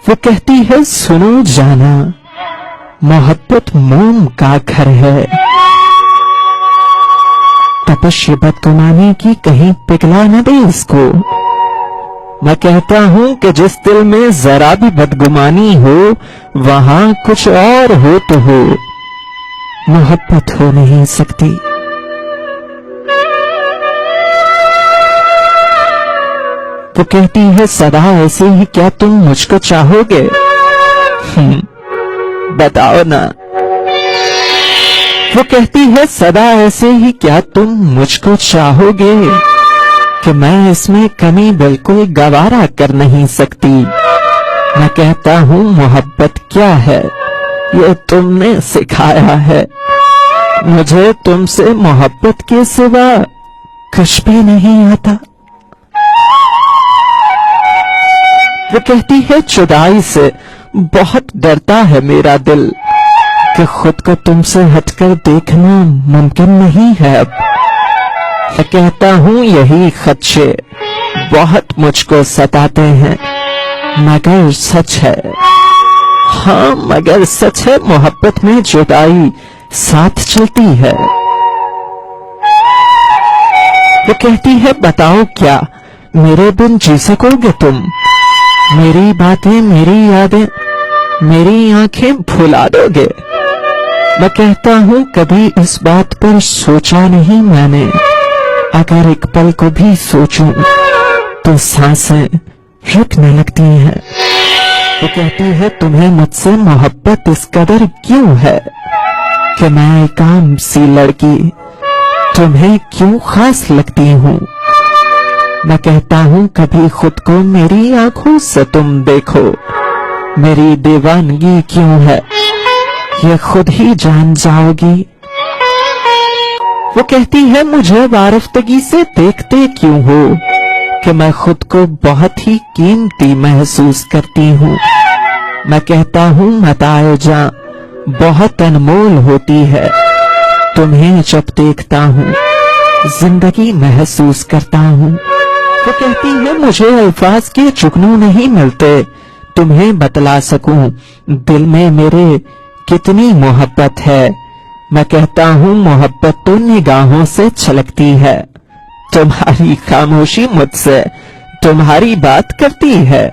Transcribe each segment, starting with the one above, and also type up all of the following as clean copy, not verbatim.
وہ کہتی ہے سنو جانا محبت موم کا گھر ہے، تپش بدگمانی کی کہیں پگھلا نہ دے اس کو۔ میں کہتا ہوں کہ جس دل میں ذرا بھی بدگمانی ہو وہاں کچھ اور ہو تو ہو، محبت ہو نہیں سکتی۔ وہ کہتی ہے سدا ایسے ہی کیا تم مجھ کو چاہو گے؟ بتاؤ نا۔ وہ کہتی ہے سدا ایسے ہی کیا تم مجھ کو چاہو گے کہ میں اس میں کمی بالکل گوارا کر نہیں سکتی۔ میں کہتا ہوں محبت کیا ہے یہ تم نے سکھایا ہے، مجھے تم سے محبت کے سوا کچھ بھی نہیں آتا۔ وہ کہتی ہے جدائی سے بہت ڈرتا ہے میرا دل کہ خود کو تم سے ہٹ کر دیکھنا ممکن نہیں ہے اب۔ میں کہتا ہوں یہی خدشے بہت مجھ کو ستاتے ہیں، مگر سچ ہے، ہاں مگر سچ ہے محبت میں جدائی ساتھ چلتی ہے۔ وہ کہتی ہے بتاؤ کیا میرے بن جی سکو گے تم؟ میری باتیں، میری یادیں، میری آنکھیں بھلا دو گے؟ میں کہتا ہوں کبھی اس بات پر سوچا نہیں میں نے، اگر ایک پل کو بھی سوچوں تو سانسیں رکنے لگتی ہیں۔ وہ کہتی ہے تمہیں مجھ سے محبت اس قدر کیوں ہے کہ میں ایک عام سی لڑکی تمہیں کیوں خاص لگتی ہوں؟ میں کہتا ہوں کبھی خود کو میری آنکھوں سے تم دیکھو، میری دیوانگی کیوں ہے یہ خود ہی جان جاؤ گی۔ وہ کہتی ہے مجھے وارفتگی سے دیکھتے کیوں ہو کہ میں خود کو بہت ہی قیمتی محسوس کرتی ہوں۔ میں کہتا ہوں متاع جاں بہت انمول ہوتی ہے، تمہیں جب دیکھتا ہوں زندگی محسوس کرتا ہوں۔ وہ کہتی ہے مجھے الفاظ کے چکنوں نہیں ملتے تمہیں بتلا سکوں دل میں میرے کتنی محبت ہے۔ میں کہتا ہوں محبت تو نگاہوں سے چھلکتی ہے، تمہاری خاموشی مجھ سے تمہاری بات کرتی ہے۔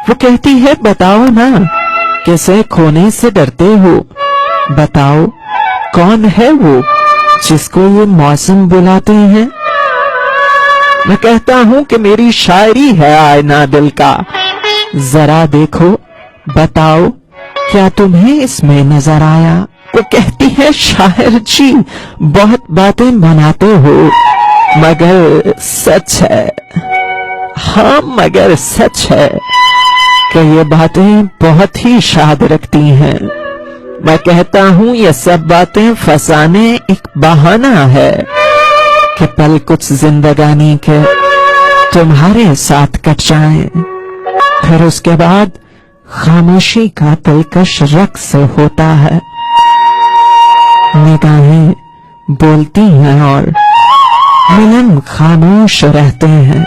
وہ کہتی ہے بتاؤ نا کسے کھونے سے ڈرتے ہو، بتاؤ کون ہے وہ جس کو یہ موسم بلاتے ہیں؟ میں کہتا ہوں کہ میری شاعری ہے آئینہ دل کا، ذرا دیکھو بتاؤ کیا تمہیں اس میں نظر آیا؟ وہ کہتی ہے شاعر جی بہت باتیں بناتے ہو مگر سچ ہے، ہاں مگر سچ ہے کہ یہ باتیں بہت ہی شاد رکھتی ہیں۔ میں کہتا ہوں یہ سب باتیں فسانے ایک بہانہ ہے کہ پل کچھ زندگانی کے تمہارے ساتھ کٹ جائیں، پھر اس کے بعد خاموشی کا دلکش رقص ہوتا ہے۔ نگاہیں بولتی ہیں اور ملن خاموش رہتے ہیں۔